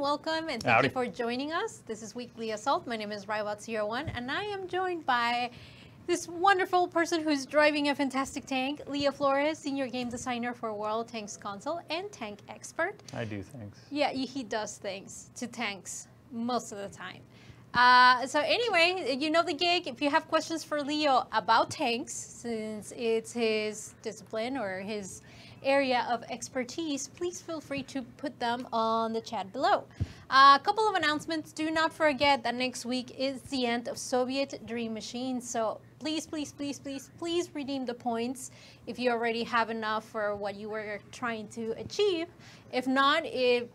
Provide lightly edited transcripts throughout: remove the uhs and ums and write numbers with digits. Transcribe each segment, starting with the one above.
welcome, and thank you for joining us. This is Weekly Assault. My name is Rybot01, and I am joined by this wonderful person who's driving a fantastic tank, Leo Flores, senior game designer for World Tanks console and tank expert. I do things. Yeah, he does things to tanks most of the time. So anyway, you know the gig. If you have questions for Leo about tanks, since it's his discipline or his area of expertise, please feel free to put them on the chat below. A couple of announcements. Do not forget that next week is the end of Soviet Dream Machine. So please, please, please, please, please redeem the points if you already have enough for what you were trying to achieve. If not,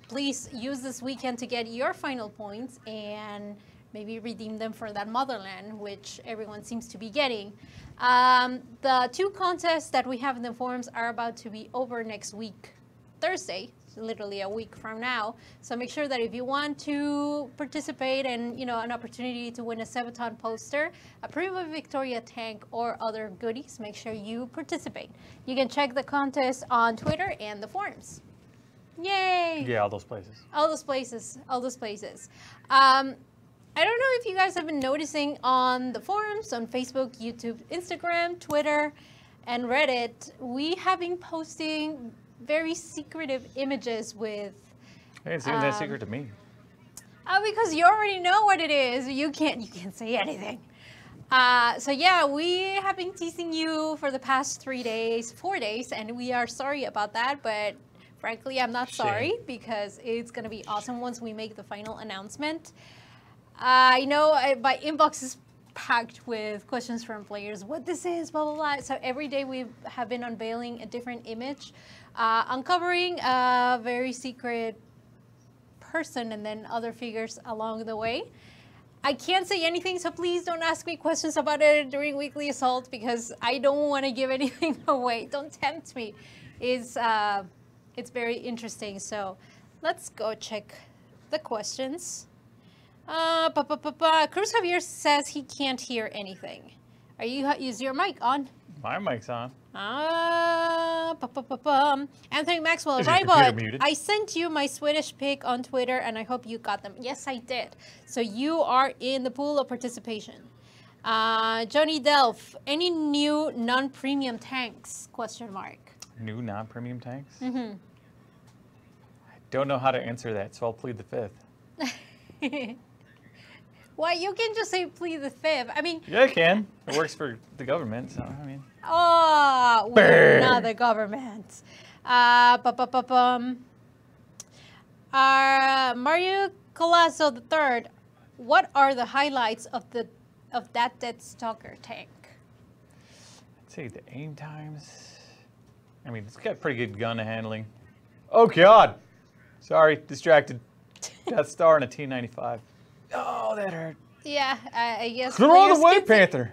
please use this weekend to get your final points and maybe redeem them for that motherland, which everyone seems to be getting. The two contests that we have in the forums are about to be over next week, Thursday, literally a week from now. So make sure that if you want to participate and, you know, an opportunity to win a Sabaton poster, a Prima Victoria tank, or other goodies, make sure you participate. You can check the contest on Twitter and the forums. Yay! Yeah, all those places. All those places. All those places. I don't know if you guys have been noticing on the forums, on Facebook, YouTube, Instagram, Twitter, and Reddit, we have been posting very secretive images with... Hey, it seems that secret to me. Because you already know what it is. You can't say anything. So yeah, we have been teasing you for the past 4 days, and we are sorry about that, but frankly, I'm not sorry because it's going to be awesome once we make the final announcement. I know my inbox is packed with questions from players, what this is, blah, blah, blah. So every day we have been unveiling a different image, uncovering a very secret person and then other figures along the way. I can't say anything, so please don't ask me questions about it during Weekly Assault because I don't want to give anything away. Don't tempt me. It's very interesting. So let's go check the questions. Cruz Javier says he can't hear anything. Is your mic on? My mic's on. Anthony Maxwell, Is your computer muted? I sent you my Swedish pic on Twitter and I hope you got them. Yes, I did. So you are in the pool of participation. Johnny Delph, any new non-premium tanks? Question mark. New non-premium tanks? Mm-hmm. I don't know how to answer that, so I'll plead the fifth. Well, you can just say plead the fifth. I mean... Yeah, I can. It works for the government, so, I mean... Oh, we're not the government. Mario Colasso III, what are the highlights of that Death Stalker tank? I'd say the aim times... I mean, it's got pretty good gun handling. Oh, God! Sorry, distracted. Death Star and a T-95. Oh, that hurt. Yeah, I guess. Throw the White Panther.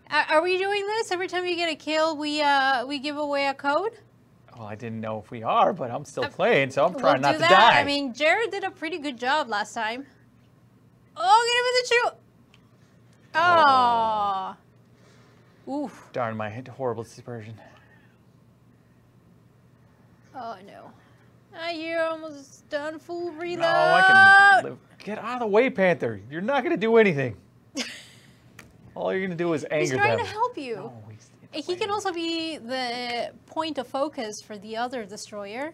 Are we doing this every time you get a kill? We give away a code. Well, I didn't know if we are, but I'm still playing, so I'm trying not to that. die. I mean, Jared did a pretty good job last time. Oh, get him with the shoot. Oh. Oof. Darn my horrible dispersion. Oh no. You're almost done. Full reload. No, I can live. Get out of the way, Panther. You're not going to do anything. All you're going to do is anger them. He's trying to help you. No, he can also be the point of focus for the other destroyer.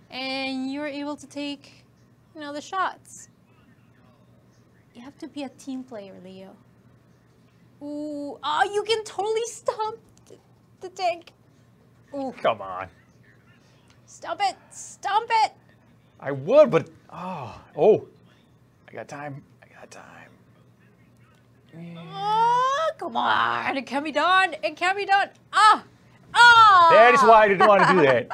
And you're able to take, you know, the shots. You have to be a team player, Leo. Ooh. Oh, you can totally stomp the tank. Ooh. Come on. Stomp it! Stomp it! I would, but oh, I got time. Oh, come on! It can be done. It can be done. That is why I didn't want to do that.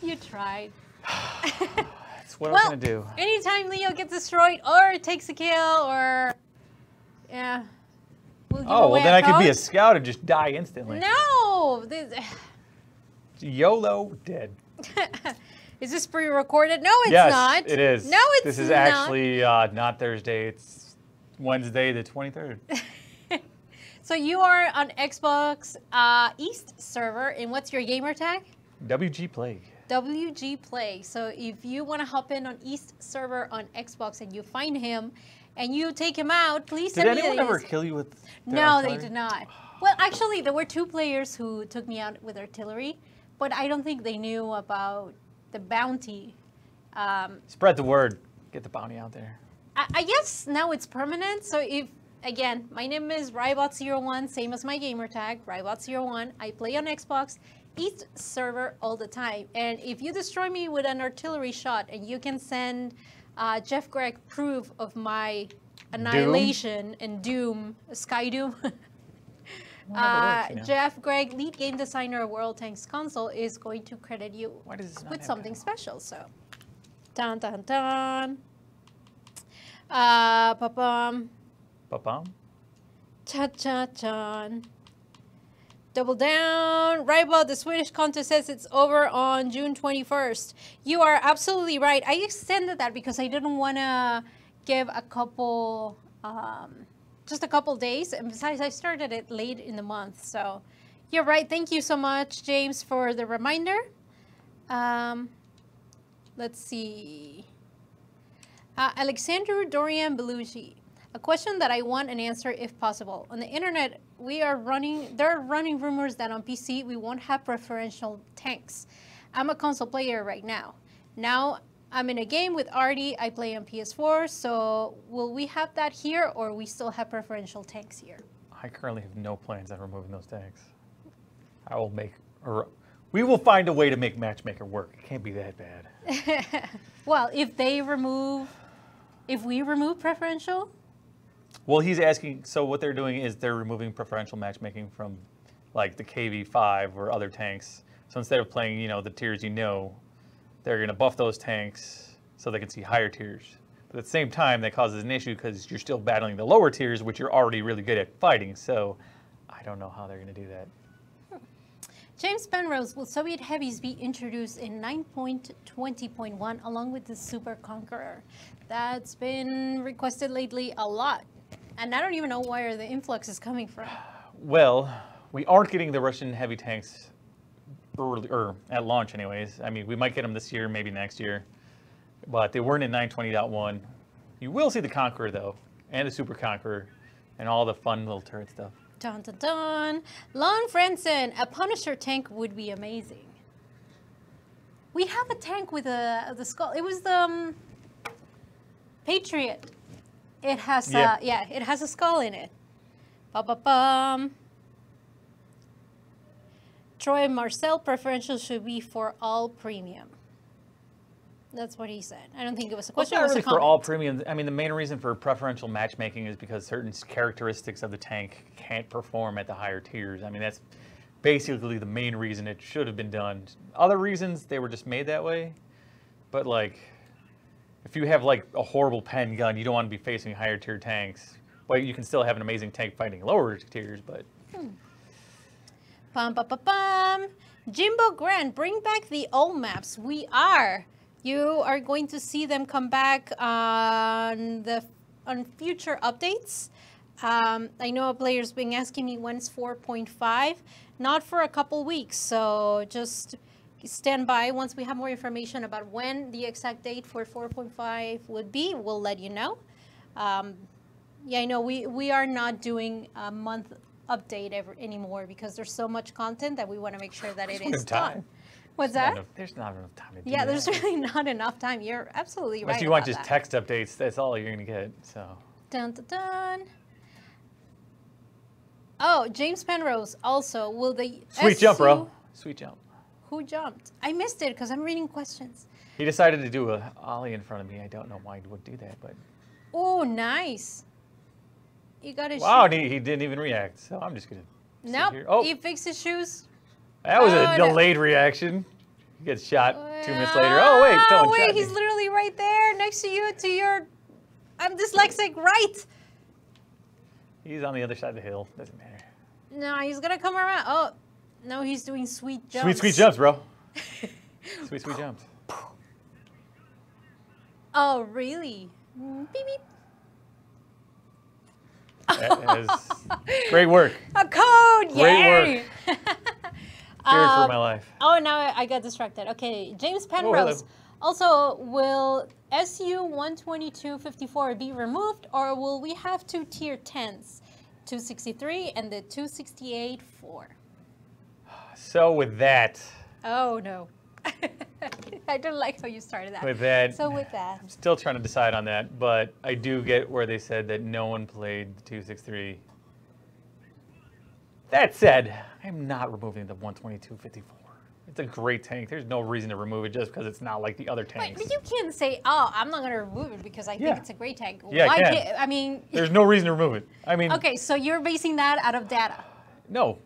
You tried. That's what I'm gonna do. Anytime Leo gets destroyed or takes a kill or yeah. Well then I could be a scout and just die instantly. No. YOLO, dead. Is this pre-recorded? No, it's not. Yes, it is. No, it's not. This is actually not Thursday. It's Wednesday, the 23rd. So you are on Xbox East server, and what's your gamer tag? WG Plague. WG Play. So if you want to hop in on East server on Xbox and you find him and you take him out, please send me. Did anyone ever kill you with their No, artillery? they did not. Well, actually, there were 2 players who took me out with artillery, but I don't think they knew about the bounty. Spread the word. Get the bounty out there. I guess now it's permanent. So if, again, my name is Rybot01, same as my gamer tag, Rybot01. I play on Xbox, East server all the time. And if you destroy me with an artillery shot and you can send Jeff Gregg proof of my annihilation and doom, Sky Doom, Jeff Gregg, lead game designer of World Tanks console, is going to credit you with something special. So, dun dun dun. Pa-pum. Pa-pum. Cha-cha-chan. Double down. Rybot, the Swedish contest says it's over on June 21st. You are absolutely right. I extended that because I didn't want to give a couple, just a couple days. And besides, I started it late in the month. So you're right. Thank you so much, James, for the reminder. Let's see. Alexander Dorian Belushi. A question that I want an answer if possible. On the internet, there are running rumors that on PC we won't have preferential tanks. I'm a console player right now. Now I'm in a game with Artie. I play on PS4. So will we have that here, or we still have preferential tanks here? I currently have no plans on removing those tanks. I will make, or we will find a way to make Matchmaker work. It can't be that bad. Well, if we remove preferential. Well, he's asking, so what they're doing is they're removing preferential matchmaking from like the KV-5 or other tanks. So instead of playing, you know, the tiers you know, they're going to buff those tanks so they can see higher tiers. But at the same time, that causes an issue because you're still battling the lower tiers, which you're already really good at fighting. So I don't know how they're going to do that. James Penrose, will Soviet heavies be introduced in 9.20.1 along with the Super Conqueror? That's been requested lately a lot. And I don't even know where the influx is coming from. Well, we aren't getting the Russian heavy tanks early, or at launch anyways. I mean, we might get them this year, maybe next year. But they weren't in 9.20.1. You will see the Conqueror, though, and the Super Conqueror, and all the fun little turret stuff. Dun dun dun. Lon Frenson, a Punisher tank would be amazing. We have a tank with the skull. It was the Patriot. It has it has a skull in it. Ba-ba-bum. Troy Marcel, preferential should be for all premium. That's what he said. I don't think it was a question. Well, it was not really a comment. for all premium. I mean, the main reason for preferential matchmaking is because certain characteristics of the tank can't perform at the higher tiers. I mean, that's basically the main reason it should have been done. Other reasons, they were just made that way. But like, if you have like a horrible pen gun, you don't want to be facing higher tier tanks. Well, you can still have an amazing tank fighting lower tiers, but. Bum, bum, bum, bum. Jimbo Grant, bring back the old maps. We are. You are going to see them come back on future updates. I know a player's been asking me when's 4.5. Not for a couple weeks, so just stand by. Once we have more information about when the exact date for 4.5 would be, we'll let you know. Yeah, I know we are not doing a month update anymore because there's so much content that we want to make sure that it is done. What's that? There's not enough time to do Yeah, that. there's really not enough time. You're absolutely right. Unless you want about just that. text updates, that's all you're going to get. So. Dun, dun, dun. Oh, James Penrose also. Will the Sweet jump, bro. Sweet jump. Who jumped? I missed it because I'm reading questions. He decided to do a ollie in front of me. I don't know why he would do that, but. Oh, nice. You got his Wow, shoe. he didn't even react. So I'm just going to. Nope. Oh. He fixed his shoes. That was a no. delayed reaction. He gets shot 2 minutes later. Oh, wait, someone shot me. He's literally right there next to you, to your, I'm dyslexic, right? He's on the other side of the hill. Doesn't matter. No, he's going to come around. Oh, no, he's doing sweet jumps. Sweet jumps, bro. sweet jumps. Oh, really? Beep, beep. That is great work. A code, Great yay! work. Feared for my life. Oh, now I got distracted. Okay, James Penrose. hello. Also, will SU-122-54 be removed, or will we have two tier 10s, 263 and the 268-4? So with that. Oh no. I don't like how you started that. With that. So with that. I'm still trying to decide on that, but I do get where they said that no one played the 263. That said, I'm not removing the 122-54. It's a great tank. There's no reason to remove it just because it's not like the other tanks. But you can't say, oh, I'm not going to remove it because I think it's a great tank. Yeah, Why I can. I mean... There's no reason to remove it. I mean... Okay, so you're basing that out of data. No.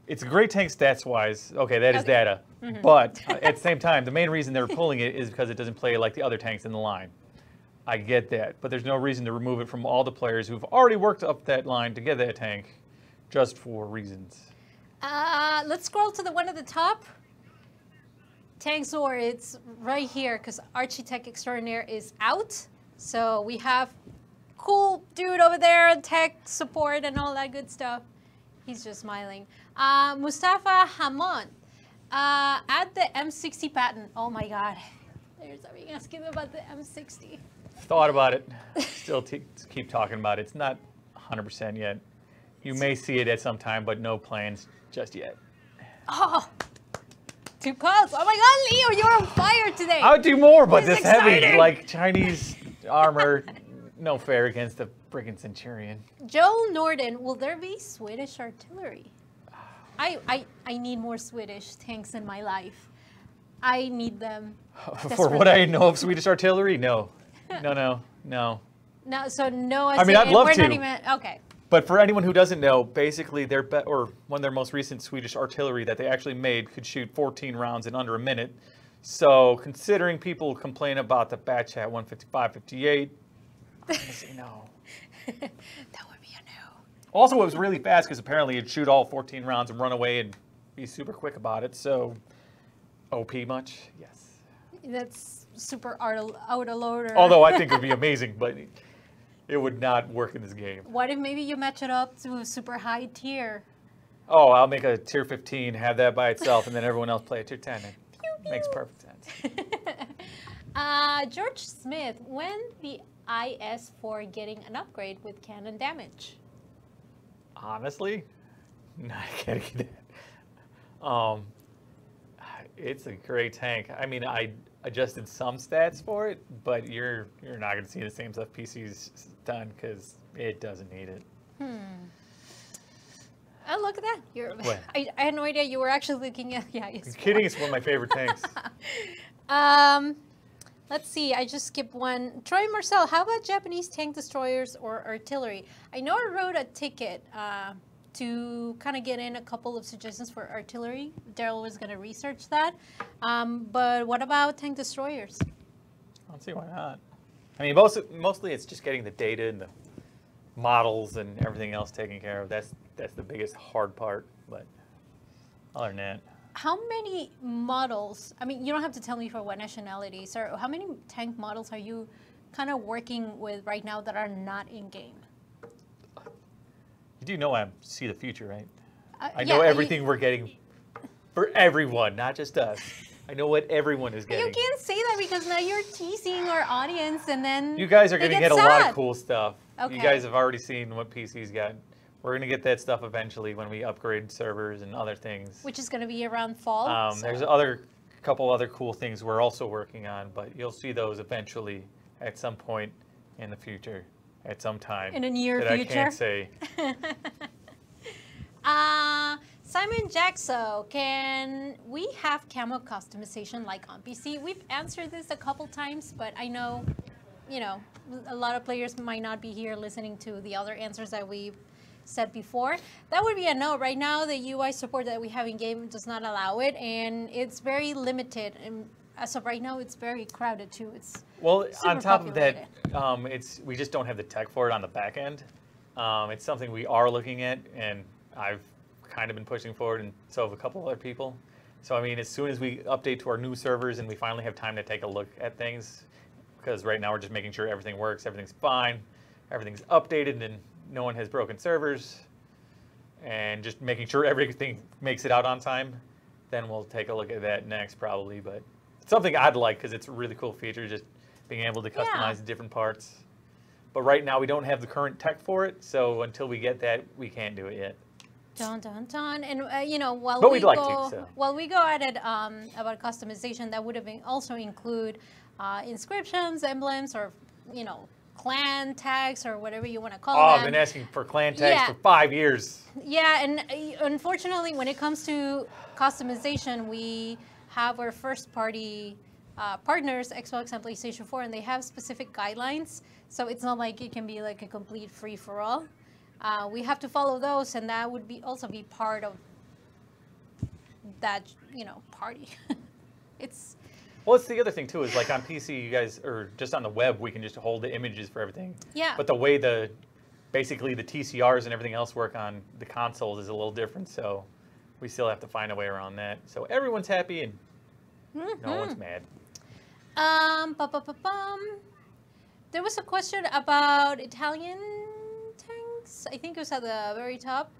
It's a great tank stats-wise. Okay, that is data. But at the same time, the main reason they're pulling it is because it doesn't play like the other tanks in the line. I get that. But there's no reason to remove it from all the players who've already worked up that line to get that tank just for reasons. Let's scroll to the one at the top. Tankzor, it's right here because Architect Extraordinaire is out. So we have cool dude over there, tech support and all that good stuff. He's just smiling. Mustafa Hamon, add the M60 patent. Oh my God. There's something asking about the M60. Thought about it. Still keep talking about it. It's not 100% yet. You may see it at some time, but no plans just yet. Oh, too close. Oh my God, Leo, you're on fire today. I would do more, but This this is heavy, exciting. like Chinese armor, no fair against the friggin' Centurion. Joel Norden, will there be Swedish artillery? I need more Swedish tanks in my life. I need them. For what I know of Swedish artillery, no. No. No, so no. I mean, I'd love we're to. Not even, okay. But for anyone who doesn't know, basically one of their most recent Swedish artillery that they actually made could shoot 14 rounds in under a minute. So considering people complain about the batch at 155, 58, I'm gonna say no. That would be a no. Also, it was really fast because apparently it'd shoot all 14 rounds and run away and be super quick about it. So, OP much? Yes. That's super auto-loader. Although I think it would be amazing, but it would not work in this game. What if maybe you match it up to a super high tier? Oh, I'll make a tier 15, have that by itself, and then everyone else play a tier 10. It makes perfect sense. George Smith, when the IS-4 getting an upgrade with cannon damage? Honestly, not getting that. It's a great tank. I mean, I adjusted some stats for it, but you're not going to see the same stuff PC's done because it doesn't need it. Oh, look at that. What? I had no idea you were actually looking at the IS-4. You're kidding? It's one of my favorite tanks. Let's see. I just skipped one. Troy Marcel, how about Japanese tank destroyers or artillery? I know I wrote a ticket to kind of get in a couple of suggestions for artillery. Daryl was going to research that. But what about tank destroyers? I don't see why not. I mean, mostly it's just getting the data and the models and everything else taken care of. That's the biggest hard part. But other than that. How many models, I mean, you don't have to tell me for what nationality, sir. How many tank models are you kind of working with right now that are not in-game? You do know I see the future, right? I yeah, know everything we're getting for everyone, not just us. I know what everyone is getting. You can't say that because now you're teasing our audience and then You guys are going to get a lot of cool stuff. Okay. You guys have already seen what PC's got. We're going to get that stuff eventually when we upgrade servers and other things. Which is going to be around fall. So. There's a couple other cool things we're also working on, but you'll see those eventually at some point in the future, at some time. In a near that future? I can't say. Simon Jackso, can we have camo customization like on PC? We've answered this a couple times, but I know, a lot of players might not be here listening to the other answers that we've said before. That would be a no. Right now, the UI support that we have in game does not allow it, and it's very limited. And as of right now, it's very crowded too. It's on top populated. of that, we just don't have the tech for it on the back end. It's something we are looking at, and I've kind of been pushing forward, and so have a couple other people. So I mean, as soon as we update to our new servers and we finally have time to take a look at things, because right now we're just making sure everything works, everything's fine, everything's updated, and no one has broken servers, and just making sure everything makes it out on time. then we'll take a look at that next probably. But it's something I'd like because it's a really cool feature, just being able to customize different parts. But right now we don't have the current tech for it, so until we get that, we can't do it yet. Dun, dun, dun. And you know, while But we we'd like go, to, so. while we go at it about customization, that would have been also include inscriptions, emblems, or you know, clan tags or whatever you want to call them. Oh, I've been asking for clan tags for 5 years. Yeah, and unfortunately, when it comes to customization, we have our first-party partners, Xbox and PlayStation 4, and they have specific guidelines. So it's not like it can be like a complete free-for-all. We have to follow those, and that would be also be part of that, you know, party. It's. Well, it's the other thing too is like on PC, you guys, or just on the web, we can just hold the images for everything. Yeah. But the way basically the TCRs and everything else work on the consoles is a little different, so we still have to find a way around that. So everyone's happy and no one's mad. There was a question about Italian tanks. I think it was at the very top.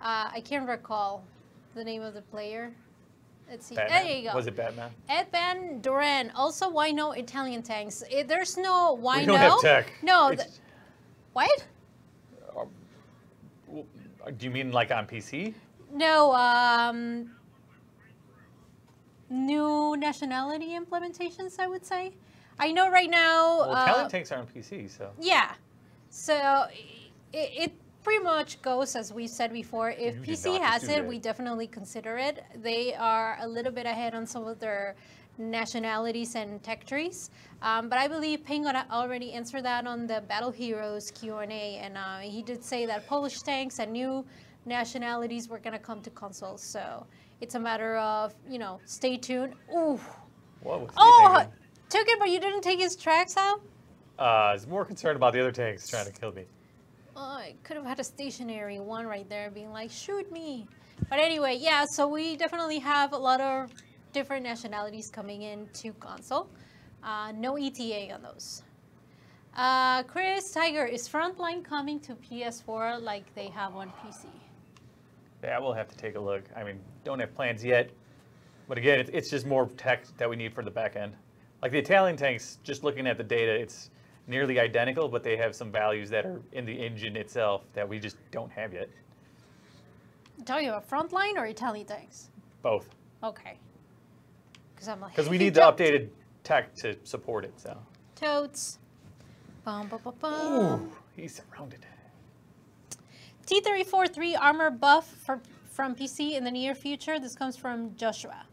I can't recall the name of the player. Let's see. Batman. There you go. Was it Batman? Ed Van Duran. Also, why no Italian tanks? There's no why We no. don't have tech. No. What? Do you mean like on PC? No. New nationality implementations, I would say. I know right now. Well, Italian tanks are on PC, so. Yeah. So it pretty much goes as we said before. If PC has it, we definitely consider it. They are a little bit ahead on some of their nationalities and tech trees. But I believe Penguin already answered that on the Battle Heroes Q&A, and he did say that Polish tanks and new nationalities were going to come to consoles. So it's a matter of, you know, stay tuned. Ooh. What was he Oh, took it, but you didn't take his tracks out? I was more concerned about the other tanks trying to kill me. I could have had a stationary one right there being like, shoot me. But anyway, yeah, so we definitely have a lot of different nationalities coming into console. No ETA on those. Chris Tiger, is Frontline coming to PS4 like they have on PC? Yeah, we'll have to take a look. I mean, don't have plans yet. But again, it's just more tech that we need for the back end. Like the Italian tanks, just looking at the data, it's nearly identical, but they have some values that are in the engine itself that we just don't have yet. You're talking about Frontline or Italian tanks? Both. Okay. Because I'm like, because we need the updated tech to support it, so. Totes. Bum, bum, bum, bum. Ooh, he's surrounded. T-34-3 armor buff from PC in the near future. This comes from Joshua.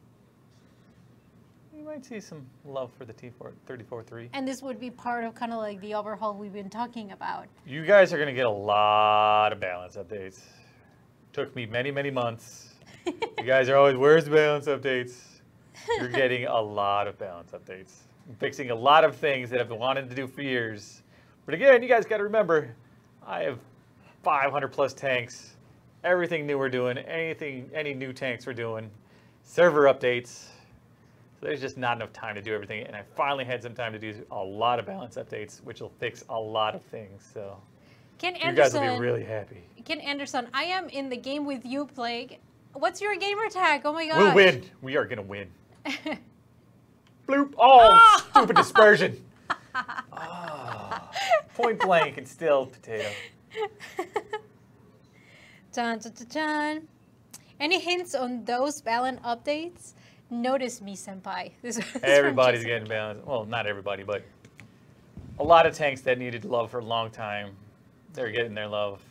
You might see some love for the T-34-3. And this would be part of kind of like the overhaul we've been talking about. You guys are going to get a lot of balance updates. Took me many, many months. You guys are always, where's the balance updates? You're getting a lot of balance updates. I'm fixing a lot of things that I've been wanting to do for years. But again, you guys got to remember, I have 500 plus tanks. Everything new we're doing, any new tanks we're doing, server updates. So there's just not enough time to do everything. And I finally had some time to do a lot of balance updates, which will fix a lot of things. So Ken you guys will be really happy. Ken Anderson, I am in the game with you, Plague. What's your gamer tag? Oh my gosh. We'll win. We are going to win. Bloop. Oh, stupid dispersion. Oh, point blank and still potato. Dun, dun, dun, dun. Any hints on those balance updates? Notice me, senpai. Everybody's getting balanced. Well, not everybody, but a lot of tanks that needed love for a long time, they're getting their love.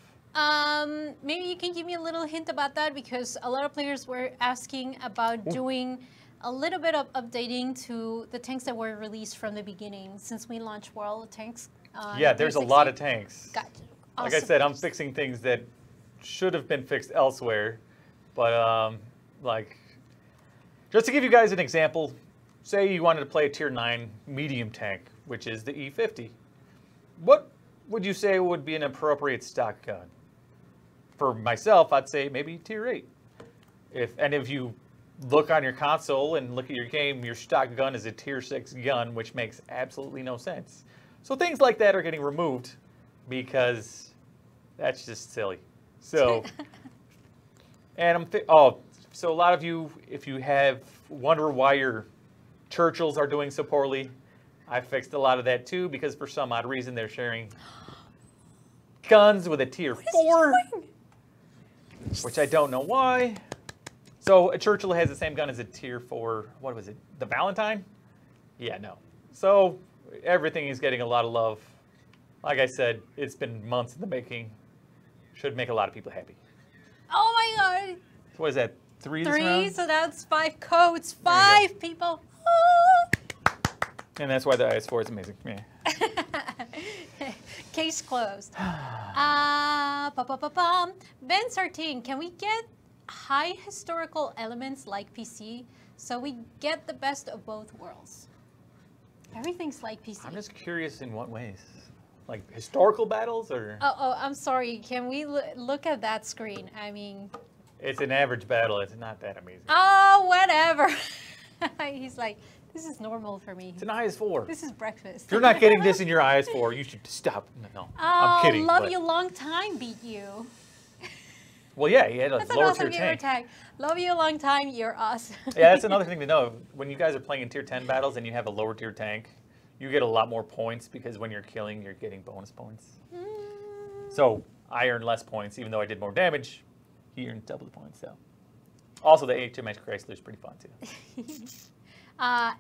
Maybe you can give me a little hint about that, because a lot of players were asking about doing a little bit of updating to the tanks that were released from the beginning since we launched World of Tanks. Yeah, there's a lot of tanks. Gotcha. Like I said, I'm fixing things that should have been fixed elsewhere, but like, just to give you guys an example, say you wanted to play a tier 9 medium tank, which is the E50. What would you say would be an appropriate stock gun? For myself, I'd say maybe tier 8. If you look on your console and look at your game, your stock gun is a tier 6 gun, which makes absolutely no sense. So things like that are getting removed because that's just silly. So, and So a lot of you, if you have wonder why your Churchills are doing so poorly, I fixed a lot of that too because for some odd reason they're sharing guns with a tier 4, which I don't know why. So a Churchill has the same gun as a tier 4. What was it? The Valentine? Yeah, no. So everything is getting a lot of love. Like I said, it's been months in the making. Should make a lot of people happy. Oh my god. So what is that? 3 this 3, round? so that's 5 codes. 5 people. Ah. And that's why the IS4 is amazing. Yeah. Case closed. Ben Sartine, can we get high historical elements like PC so we get the best of both worlds? Everything's like PC. I'm just curious in what ways. Like historical battles or? Oh, I'm sorry. Can we look at that screen? I mean... It's an average battle. It's not that amazing. Oh, whatever. He's like, this is normal for me. It's an IS4. This is breakfast. If you're not getting this in your IS4, you should stop. No, I'm kidding. Love but... You Long Time beat you. Well, yeah, he had a That's lower an awesome tier gamer tank. tag. Love You a Long Time, you're us. Yeah, that's another thing to know. When you guys are playing in tier 10 battles and you have a lower tier tank, you get a lot more points because when you're killing, you're getting bonus points. So I earned less points, even though I did more damage. He earned double the points, so. Also, the HMS Chrysler is pretty fun, too.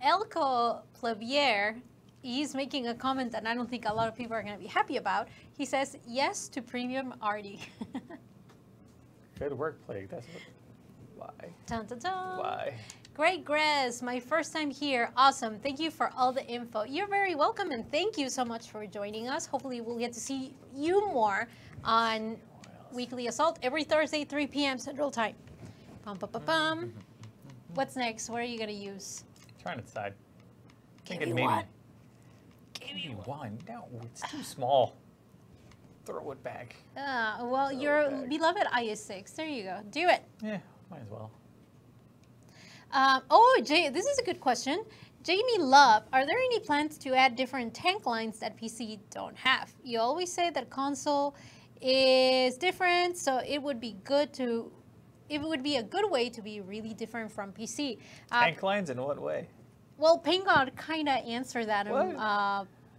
Elko Plevier, he's making a comment that I don't think a lot of people are going to be happy about. He says, yes to premium Artie. Good work, Plague. That's what... Why? Dun, dun, dun. Why? Great, Grez. My first time here. Awesome. Thank you for all the info. You're very welcome, and thank you so much for joining us. Hopefully, we'll get to see you more on Weekly Assault every Thursday, 3 p.m. Central Time. What's next? What are you going to use? I'm trying to decide. Give me one. Give me one. No, it's too small. Throw it back. Well, your beloved IS6. There you go. Do it. Yeah, might as well. Jay, this is a good question. Jamie Love, are there any plans to add different tank lines that PC don't have? You always say that console is different, so it would be good to... It would be a good way to be really different from PC. Tank lines in what way? Well, Pangod kind of answered that in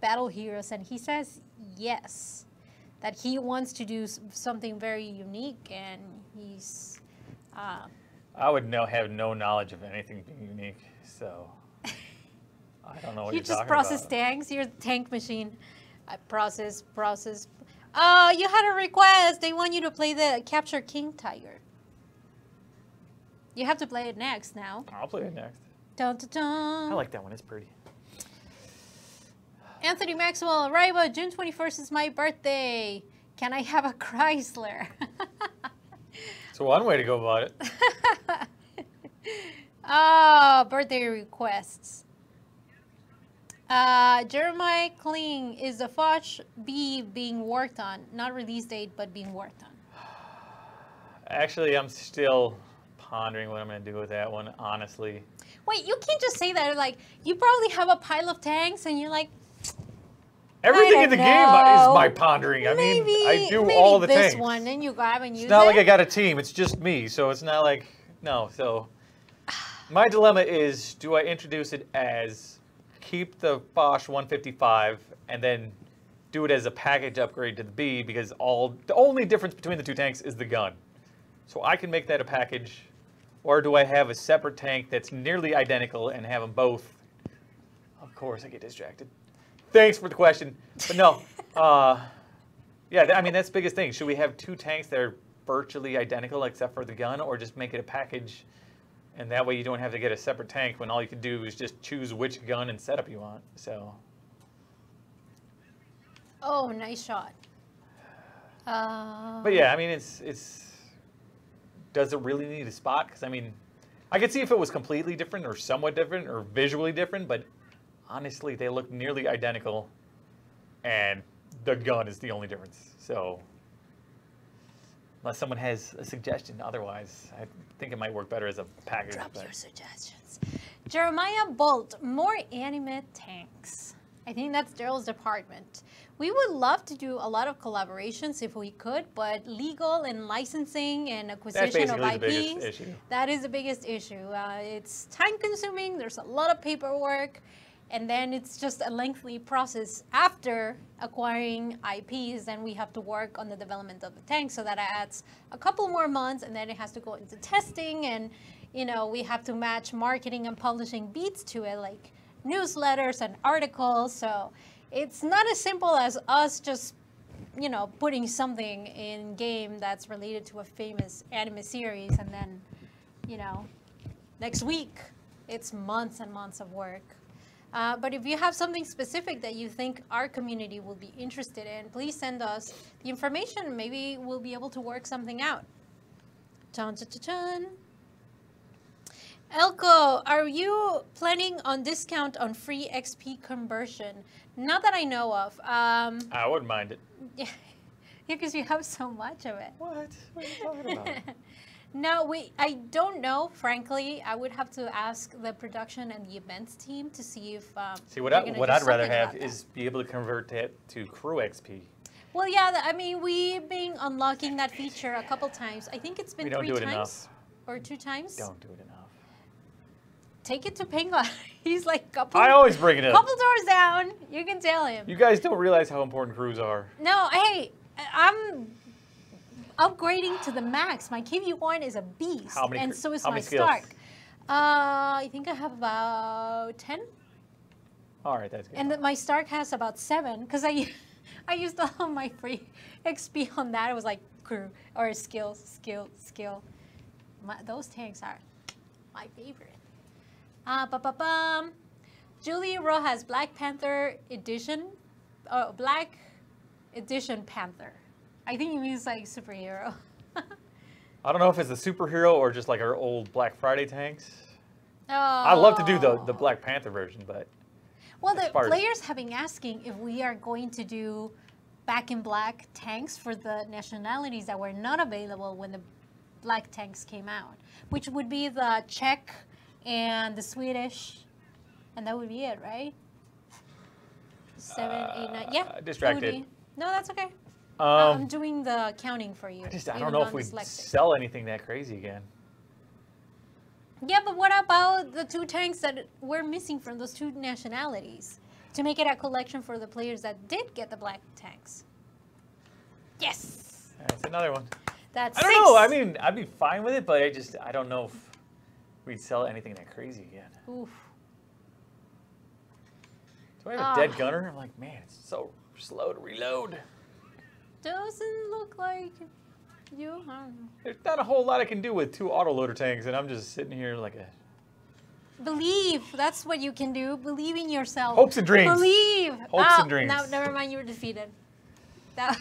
Battle Heroes, and he says yes. That he wants to do something very unique, and he's... I would have no knowledge of anything being unique, so I don't know what you're talking about. You just process tanks. You're the tank machine. I process. Oh, you had a request. They want you to play the Capture King Tiger. You have to play it next now. I'll play it next. Dun, dun, dun. I like that one. It's pretty. Anthony Maxwell, Raiba, June 21st is my birthday. Can I have a Chrysler? So one way to go about it. Oh, birthday requests. Jeremiah Kling, is the Foch B being worked on? Not release date, but being worked on. Actually, I'm still pondering what I'm going to do with that one, honestly. Wait, you can't just say that. Like, you probably have a pile of tanks and you're like, everything in the game is my pondering. I mean, I do all the this things. One, and you grab and use it. It's not like I got a team. It's just me. So it's not like, no. So my dilemma is, do I introduce it as keep the Bosch 155 and then do it as a package upgrade to the B because the only difference between the two tanks is the gun. So I can make that a package. Or do I have a separate tank that's nearly identical and have them both? Of course, I get distracted. Thanks for the question. But no, yeah, I mean, that's the biggest thing. Should we have two tanks that are virtually identical except for the gun, or just make it a package? And that way you don't have to get a separate tank when all you can do is just choose which gun and setup you want. So. Oh, nice shot. But yeah, I mean, does it really need a spot? Because I mean, I could see if it was completely different or somewhat different or visually different, but honestly, they look nearly identical, and the gun is the only difference. So, unless someone has a suggestion, otherwise, I think it might work better as a package. Drop your suggestions. Jeremiah Bolt, more anime tanks. I think that's Daryl's department. We would love to do a lot of collaborations if we could, but legal and licensing and acquisition of IPs, the biggest issue. that is the biggest issue. It's time consuming, there's a lot of paperwork, and then it's just a lengthy process after acquiring IPs. Then we have to work on the development of the tank, so that adds a couple more months, and then it has to go into testing, and you know, we have to match marketing and publishing beats to it, like newsletters and articles. So it's not as simple as us just, you know, putting something in game that's related to a famous anime series, and then, you know, next week. It's months and months of work. But if you have something specific that you think our community will be interested in, please send us the information. Maybe we'll be able to work something out. Chun, chun, chun, chun. Elko, are you planning on discount on free XP conversion? Not that I know of. I wouldn't mind it. Yeah, because you have so much of it. What? What are you talking about? No, I don't know, frankly. I would have to ask the production and the events team to see if See, what I'd rather have is be able to convert it to crew XP. Well, yeah, I mean, we've been unlocking that feature a couple times. I think it's been 3 times. Enough. Or 2 times. Don't do it enough. Take it to Penguin. He's like I always bring it up. Couple doors down. You can tell him. You guys don't realize how important crews are. No, hey, I'm upgrading to the max. My KV1 is a beast, and so is my Stark. I think I have about 10. All right, that's good. And my Stark has about 7, because I used all of my free XP on that. It was like crew or skill. Those tanks are my favorite. Julie Rowe has Black Panther Edition. Black Edition Panther. I think he means like superhero. I don't know if it's a superhero or just like our old Black Friday tanks. Oh. I'd love to do the Black Panther version, but... Well, the players have been asking if we are going to do Back in Black tanks for the nationalities that were not available when the Black tanks came out, which would be the Czech and the Swedish, and that would be it, right? 7, 8, 9. Yeah. Distracted. No, that's okay. I'm doing the counting for you. I don't know if we sell anything that crazy again. Yeah, but what about the 2 tanks that we're missing from those 2 nationalities to make it a collection for the players that did get the Black tanks? Yes. That's another one. That's I don't know. I mean, I'd be fine with it, but I don't know if we'd sell anything that crazy again. Oof. Do I have a dead gunner? I'm like, man, it's so slow to reload. Doesn't look like you. I don't know. There's not a whole lot I can do with 2 autoloader tanks, and I'm just sitting here like a... Believe. That's what you can do. Believe in yourself. Hopes and dreams. Believe. Hopes and dreams. No, never mind. You were defeated. I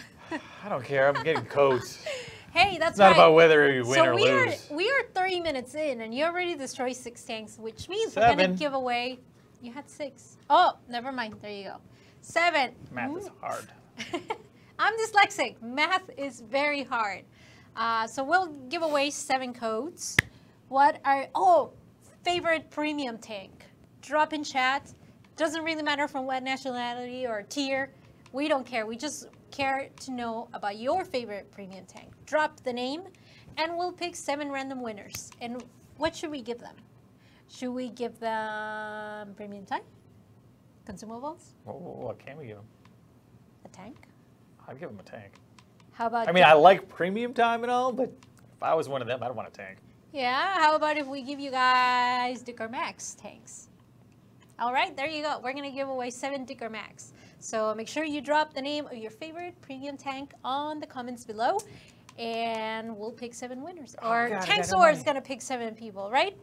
don't care. I'm getting codes. Hey, that's it's not about whether you win or lose. We are 30 minutes in, and you already destroyed 6 tanks, which means we're going to give away... You had 6. Oh, never mind. There you go. 7. Math is hard. I'm dyslexic. Math is very hard. So we'll give away 7 codes. What are... Oh, favorite premium tank. Drop in chat. Doesn't really matter from what nationality or tier. We don't care. We just care to know about your favorite premium tank. Drop the name, and we'll pick 7 random winners. And what should we give them? Should we give them premium time? Consumables? What can we give them? A tank? I'd give them a tank. How about... I mean, I like premium time and all, but if I was one of them, I'd want a tank. Yeah, how about if we give you guys Dicker Max tanks? All right, there you go. We're going to give away 7 Dicker Max. So make sure you drop the name of your favorite premium tank on the comments below, and we'll pick 7 winners. Or Tank Sword's going to pick 7 people, right?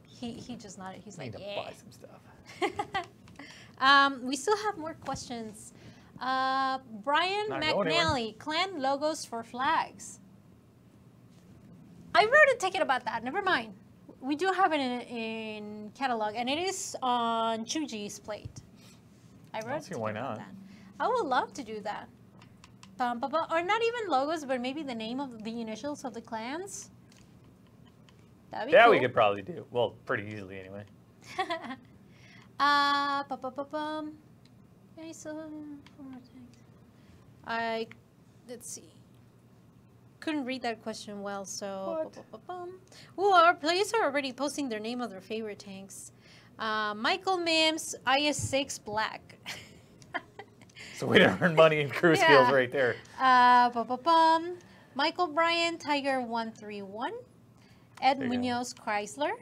He just nodded. He's like, yeah. Buy some stuff. We still have more questions. Brian McNally, clan logos for flags. I wrote a ticket about that. Never mind. We do have it in catalog, and it is on Chuji's plate. I wrote a ticket about that. I would love to do that. Or not even logos, but maybe the name of the initials of the clans. That'd be cool. We could probably do. Well, pretty easily anyway. Okay, so 4 more tanks. Let's see. Couldn't read that question well, so. Ooh, our players are already posting their name of their favorite tanks. Michael Mims, IS-6 Black. So we didn't earn money in crew skills right there. Michael Bryan, Tiger 131. Ed Munoz, Chrysler.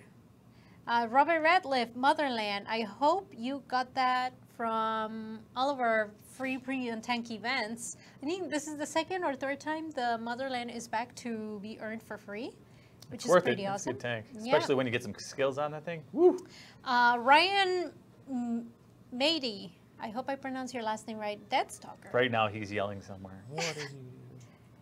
Robert Radcliffe, Motherland. I hope you got that from all of our free premium tank events. I think this is the second or third time the Motherland is back to be earned for free, which is pretty awesome. It's a good tank, especially when you get some skills on that thing. Woo! Ryan Mady, I hope I pronounced your last name right. Deathstalker. Right now he's yelling somewhere. What is he?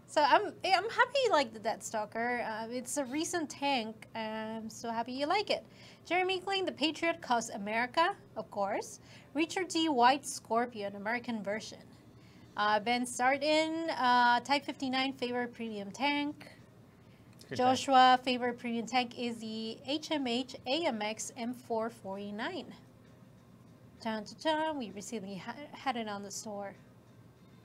So I'm happy you like the Deathstalker. It's a recent tank. I'm so happy you like it. Jeremy Kling, the Patriot Cause America, of course. Richard D. White, Scorpion, American version. Ben Sardin, Type 59, favorite premium tank. Good Joshua, tank. favorite premium tank is the HMH AMX M449. We recently had it on the store.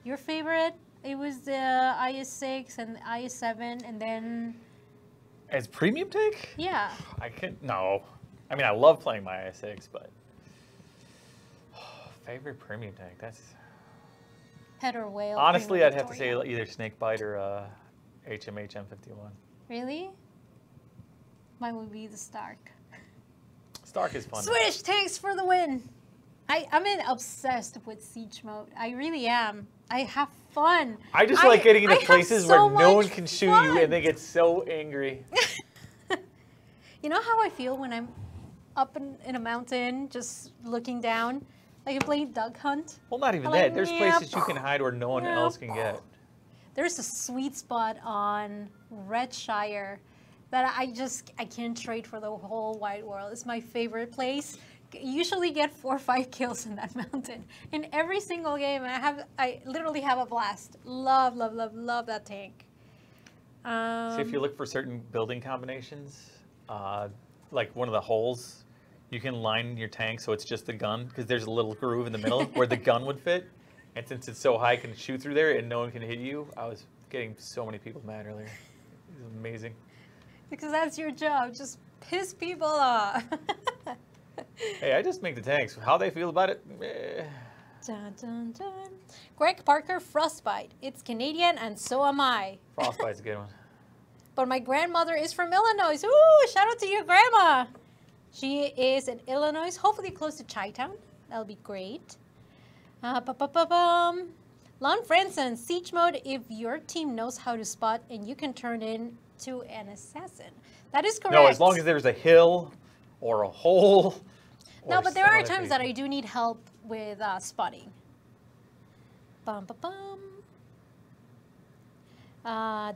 Your favorite? It was the IS-6 and the IS-7, and then... As premium tank? Yeah. No. I mean, I love playing my IS-6, but... favorite premium tank, that's... Pet or whale? Honestly, I'd have to say either Snakebite or HMH M51. Really? Mine would be the Stark. Stark is fun. Swedish tanks for the win! I'm obsessed with siege mode. I really am. I have fun. I just like getting into places where no one can shoot you and they get so angry. You know how I feel when I'm up in a mountain just looking down? Like I'm playing Duck Hunt? Well, not even that. There's places you can hide where no one else can get. There's a sweet spot on Redshire that I can't trade for the whole wide world. It's my favorite place. Usually get 4 or 5 kills in that mountain. In every single game, I literally have a blast. Love, love, love, love that tank. See, if you look for certain building combinations, like one of the holes, you can line your tank so it's just the gun, because there's a little groove in the middle where the gun would fit. And since it's so high, it can shoot through there and no one can hit you. I was getting so many people mad earlier. It was amazing. Because that's your job, just piss people off. Hey, I just make the tanks. How they feel about it? Eh. Dun, dun, dun. Greg Parker, Frostbite. It's Canadian and so am I. Frostbite's a good one. But my grandmother is from Illinois. Ooh, shout out to your grandma. She is in Illinois, hopefully close to Chi-Town. That'll be great. Lon Franson, siege mode if your team knows how to spot and you can turn into an assassin. That is correct. No, as long as there's a hill or a hole. No, but there are times that I do need help with spotting.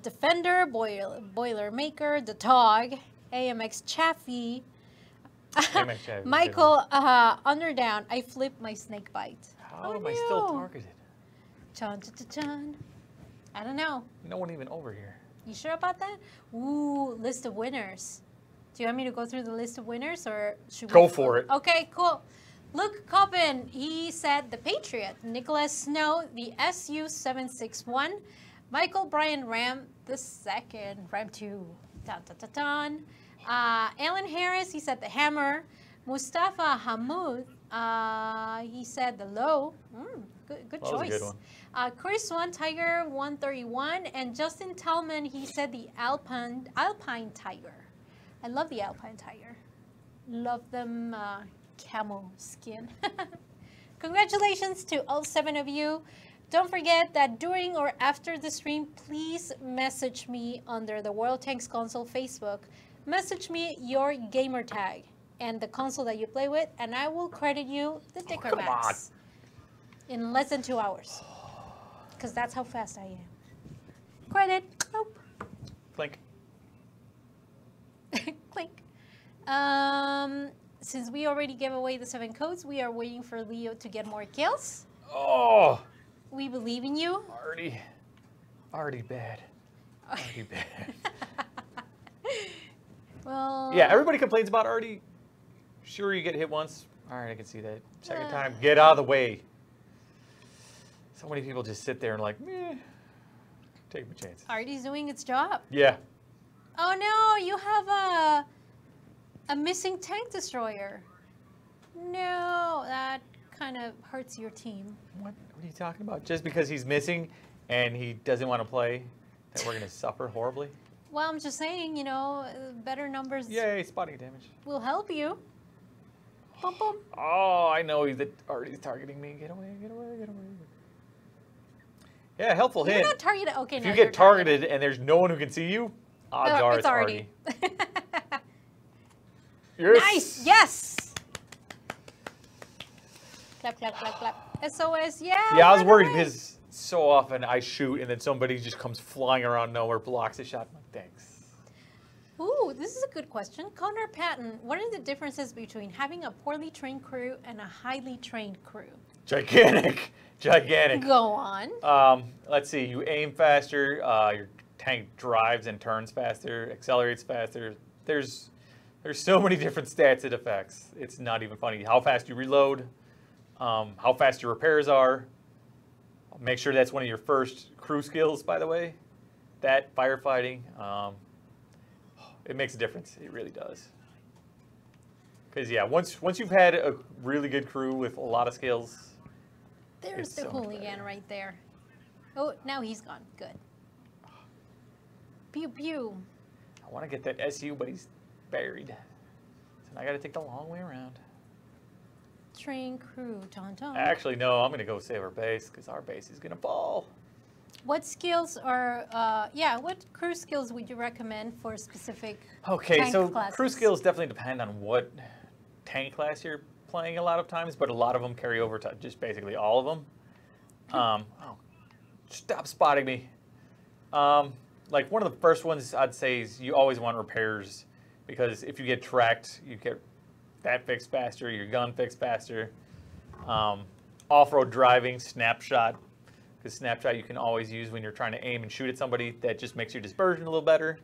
Defender, Boilermaker, the Dog, AMX Chaffee. Michael, Underdown, I flipped my Snakebite. How am I still targeted? Chun, chun, chun, chun. I don't know. No one even over here. You sure about that? Ooh, list of winners. Do you want me to go through the list of winners, or should we go for it? Okay, cool. Luke Coppin, he said the Patriot. Nicholas Snow, the SU-761. Michael Bryan Ram the second, Ram 2. Dun, dun, dun, dun. Alan Harris, he said the Hammer. Mustafa Hamoud, he said the Low. Good choice. That was a good one. Chris One Tiger 131, and Justin Tallman, he said the Alpine Tiger. I love the Alpine Tiger. Love them camel skin. Congratulations to all 7 of you. Don't forget that during or after the stream, please message me under the World Tanks Console Facebook. Message me your gamer tag and the console that you play with, and I will credit you the Dicker Max in less than 2 hours. Because that's how fast I am. Credit. Nope. Clink. Clink. Since we already gave away the 7 codes, we are waiting for Leo to get more kills. Oh. We believe in you. Already bad. Already bad. Well. Yeah, everybody complains about Artie. Sure, you get hit once. All right, I can see that. Second time, get out of the way. So many people just sit there and like, meh, take my chances. Artie's doing its job. Yeah. Oh no, you have a missing tank destroyer. No, that kind of hurts your team. What are you talking about? Just because he's missing and he doesn't want to play, that we're going to suffer horribly? Well, I'm just saying, you know, better numbers Yay, spotting damage. will help you. Bum, bum. Oh, I know he's already targeting me. Get away, get away, get away. Yeah, helpful You're hint. not targeted. Okay, If no, you you're get targeted and there's no one who can see you, odds are it's Artie. Yes. Nice. Yes. Clap, clap, clap, clap. SOS. Yeah. Yeah, I was run worried away. because so often I shoot and then somebody just comes flying around nowhere, blocks the shot. I'm like, thanks. Ooh, this is a good question. Connor Patton, what are the differences between having a poorly trained crew and a highly trained crew? Gigantic. Gigantic. Go on. Let's see. You aim faster. Your tank drives and turns faster, accelerates faster. There's so many different stats it affects. It's not even funny. How fast you reload, how fast your repairs are. Make sure that's one of your first crew skills, by the way. That firefighting, it makes a difference. It really does. Because yeah, once you've had a really good crew with a lot of skills. There's the so much hooligan better. right there. Oh, now he's gone. Good. Pew pew. I want to get that SU, but he's buried. So I got to take the long way around. Train crew. Dun, dun. Actually, no, I'm going to go save our base because our base is going to fall. What skills are, what crew skills would you recommend for specific Okay, tank so classes? crew skills definitely depend on what tank class you're playing a lot of times, but a lot of them carry over to just basically all of them. Oh, stop spotting me. Like one of the first ones I'd say is you always want repairs because if you get tracked, you get that fixed faster, your gun fixed faster. Off-road driving, snapshot, because snapshot you can always use when you're trying to aim and shoot at somebody. That just makes your dispersion a little better.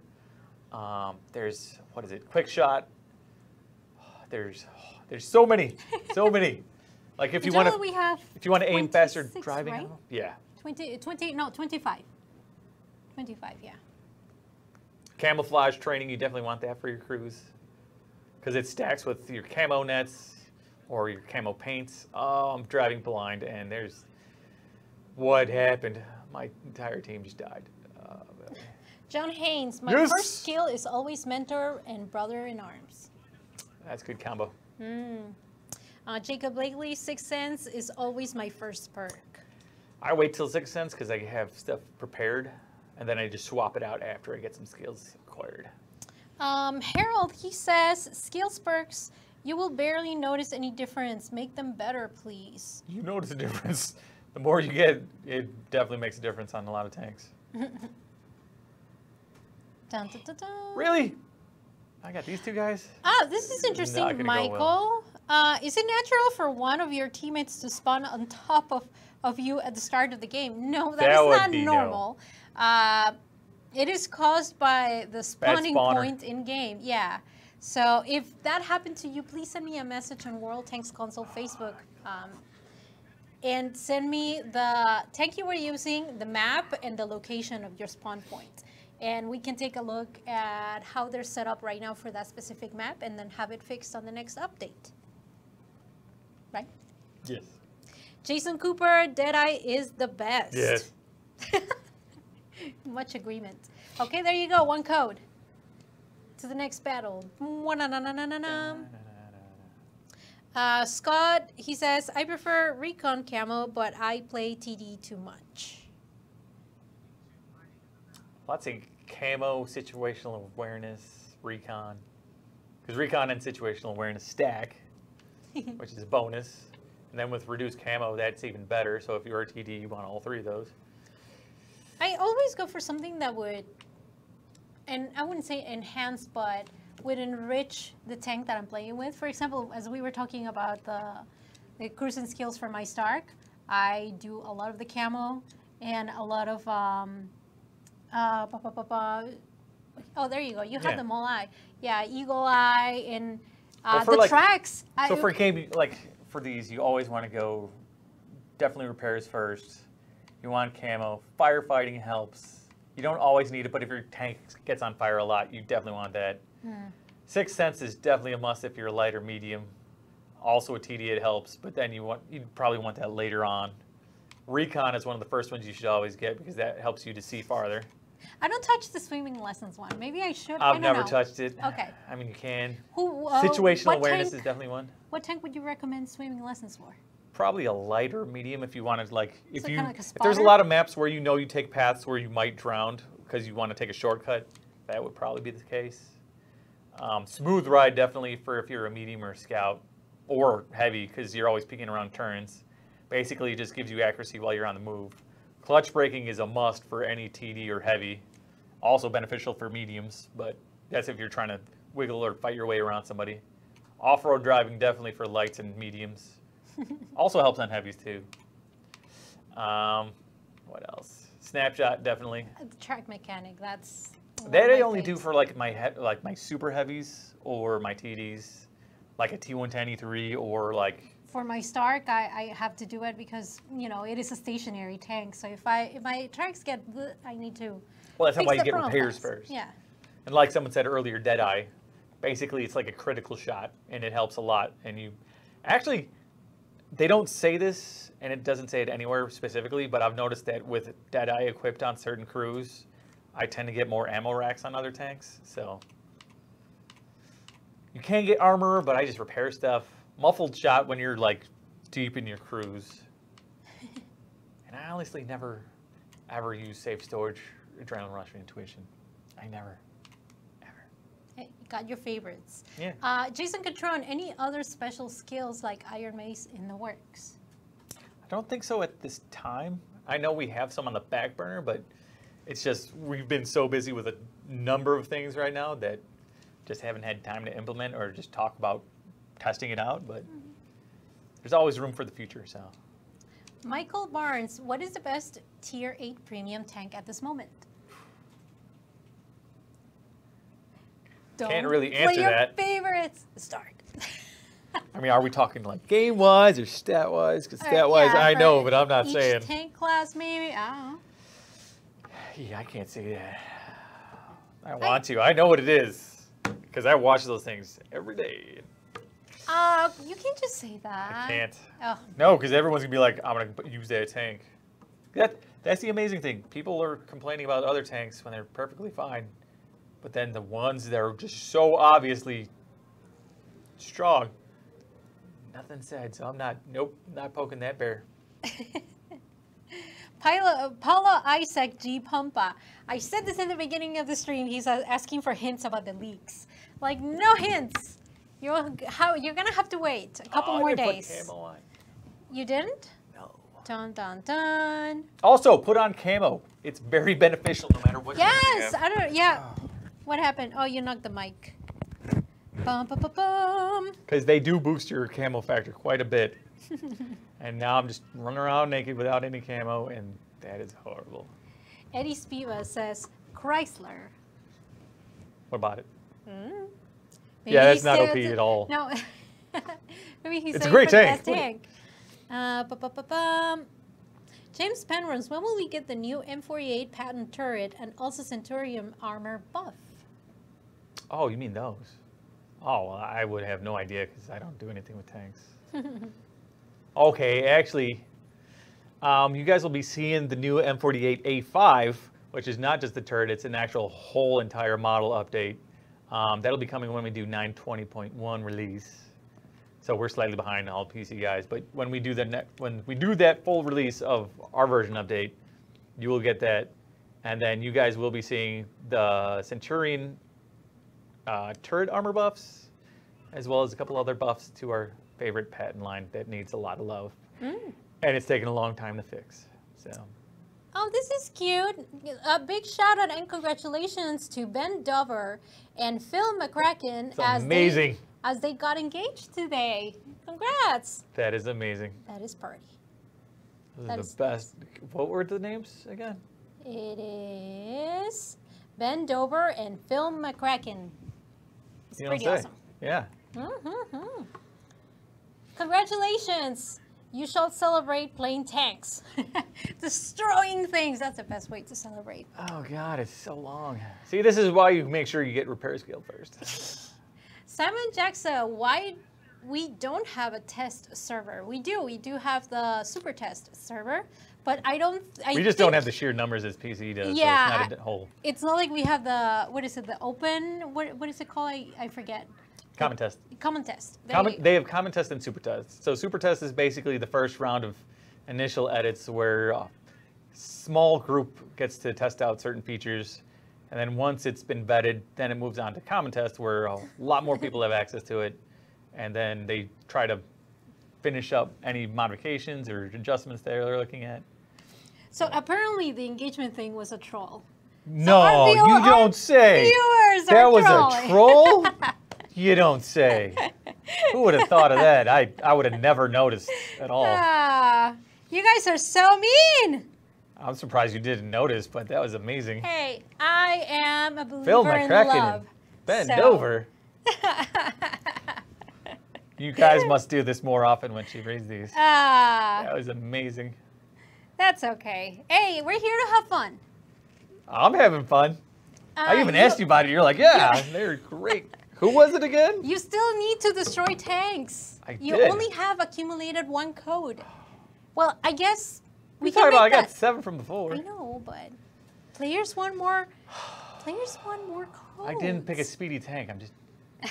There's, what is it, quick shot. There's so many, so many. Like if you want to aim faster driving, right? yeah. 25. 25, yeah. Camouflage training, you definitely want that for your crews because it stacks with your camo nets or your camo paints. Oh, I'm driving blind, and there's what happened. My entire team just died. John Haynes, my Yes! first skill is always mentor and brother in arms. That's a good combo. Jacob Blakely, Sixth Sense is always my first perk. I wait till Sixth Sense because I have stuff prepared, and then I just swap it out after I get some skills acquired. Harold, he says, skills perks, you will barely notice any difference. Make them better, please. You notice a difference. The more you get, it definitely makes a difference on a lot of tanks. Dun, dun, dun, dun. Really? I got these two guys? Ah, this is Not interesting, gonna go Michael. well. Is it natural for one of your teammates to spawn on top of you at the start of the game? No, that is would not be no. normal. It is caused by the spawning spawner. point in game. Yeah. So if that happened to you, please send me a message on World Tanks Console Facebook. And send me the tank you were using, the map, and the location of your spawn point. And we can take a look at how they're set up right now for that specific map and then have it fixed on the next update. Right? Yes. Jason Cooper, Deadeye is the best. Yes. Much agreement. Okay, there you go. One code. To the next battle. Scott, he says, I prefer recon camo, but I play TD too much. Lots of camo, situational awareness, recon. Because recon and situational awareness stack, which is a bonus. And then with reduced camo, that's even better. So if you're a TD, you want all three of those. I always go for something that would, and I wouldn't say enhance, but would enrich the tank that I'm playing with. For example, as we were talking about the cruising skills for my Stark, I do a lot of the camo and a lot of, oh, there you go. You have the mole eye. Yeah, eagle eye and the tracks. So for a game, like for these, you always want to go definitely repairs first. You want camo. Firefighting helps. You don't always need it, but if your tank gets on fire a lot, you definitely want that. Sixth Sense is definitely a must if you're light or medium. Also a TD, it helps, but then you'd probably want that later on. Recon is one of the first ones you should always get because that helps you to see farther. I don't touch the swimming lessons one. Maybe I should. I've never touched it. Okay. I mean, you can. what Situational awareness tank- is definitely one. What tank would you recommend swimming lessons for? Probably a light or medium if you wanted, like, if kinda like a if there's a spotter? lot of maps where you know you take paths where you might drown because you want to take a shortcut, that would probably be the case. Smooth ride definitely for if you're a medium or a scout, or heavy because you're always peeking around turns. Basically, it just gives you accuracy while you're on the move. Clutch braking is a must for any TD or heavy. Also beneficial for mediums, but that's if you're trying to wiggle or fight your way around somebody. Off-road driving definitely for lights and mediums. Also helps on heavies too. What else? Snapshot definitely. The track mechanic. That's That I only do for like my super heavies or my TDs, like a T110 E3 or like. For my Stark, I have to do it because it is a stationary tank. So if my tracks get, I need to. Well, that's why you the get problem repairs fast. first. Yeah. And like someone said earlier, Deadeye, basically it's like a critical shot, and it helps a lot. And you, actually, they don't say this, and it doesn't say it anywhere specifically, but I've noticed that with Deadeye equipped on certain crews, I tend to get more ammo racks on other tanks. So you can get armor, but I just repair stuff. Muffled shot when you're like deep in your cruise. And I honestly never ever use safe storage, adrenaline rush, or intuition. I never, ever. Hey, you got your favorites. Yeah. Jason Catron, any other special skills like Iron Mace in the works? I don't think so at this time. I know we have some on the back burner, but it's just we've been so busy with a number of things right now that just haven't had time to implement or just talk about testing it out, but there's always room for the future. So, Michael Barnes, what is the best Tier 8 premium tank at this moment? Can't really answer play your that. favorites. Start. I mean, are we talking like game-wise or stat-wise? Because stat-wise, yeah, I know, for but I'm not each saying. tank class, maybe. I don't know. Yeah, I can't say that. I want to. I know what it is because I watch those things every day. You can't just say that. I can't. Oh. No, because everyone's gonna be like, I'm gonna use that tank. That's the amazing thing. People are complaining about other tanks when they're perfectly fine, but then the ones that are just so obviously strong, nothing said. So I'm not poking that bear. Paula Isaac G. Pumpa. I said this in the beginning of the stream. He's asking for hints about the leaks. Like, no hints. You're gonna have to wait a couple more days. Put camo on. You didn't? No. Dun dun dun. Also, put on camo. It's very beneficial no matter what. Yes, I don't. Yeah. What happened? Oh, you knocked the mic. Bum bum bum bum. Because they do boost your camo factor quite a bit. And now I'm just running around naked without any camo, and that is horrible. Eddie Spiva says Chrysler. What about it? Maybe Yeah, that's he not said OP at all. No. Maybe he's It's a saying great for the tank. best tank. James Penrose, when will we get the new M48 patent turret and also Centurion armor buff? Oh, you mean those? Oh, well, I would have no idea because I don't do anything with tanks. Okay, actually, you guys will be seeing the new M48A5, which is not just the turret, it's an actual whole entire model update. That'll be coming when we do 920.1 release. So we're slightly behind all PC guys, but when we do that full release of our version update, you will get that, and then you guys will be seeing the Centurion turret armor buffs, as well as a couple other buffs to our favorite patent line that needs a lot of love, and it's taken a long time to fix. So. Oh, this is cute. A big shout out and congratulations to Ben Dover and Phil McCracken as they got engaged today. Congrats. That is amazing. That is party. Those are the best. What were the names again? It is Ben Dover and Phil McCracken. It's pretty awesome. Yeah. Congratulations. You shall celebrate playing tanks. Destroying things. That's the best way to celebrate. Oh, God, it's so long. See, this is why you make sure you get repair skill first. Simon Jackson, why we don't have a test server? We do. We do have the super test server, but we just don't have the sheer numbers as PC does. Yeah. So it's not a whole. It's not like we have the, what is it, the open, what is it called? I forget. Common test. Common test. They have common test and super test. So super test is basically the first round of initial edits where a small group gets to test out certain features. And then once it's been vetted, then it moves on to common test where a lot more people have access to it. And then they try to finish up any modifications or adjustments they're looking at. So apparently the engagement thing was a troll. No, you don't say. Viewers that are was trolling. A troll? You don't say. Who would have thought of that? I would have never noticed at all. You guys are so mean. I'm surprised you didn't notice, but that was amazing. Hey, I am a believer Phil in McCracken love. Bend over. You guys must do this more often when she reads these. That was amazing. That's okay. Hey, we're here to have fun. I'm having fun. I even asked you about it. You're like, yeah, they're great. Who was it again? You still need to destroy tanks. You did. only have accumulated 1 code. Well, I guess we can can make I that. got 7 from before. I know, but players want more. Players want more codes. I didn't pick a speedy tank. I'm just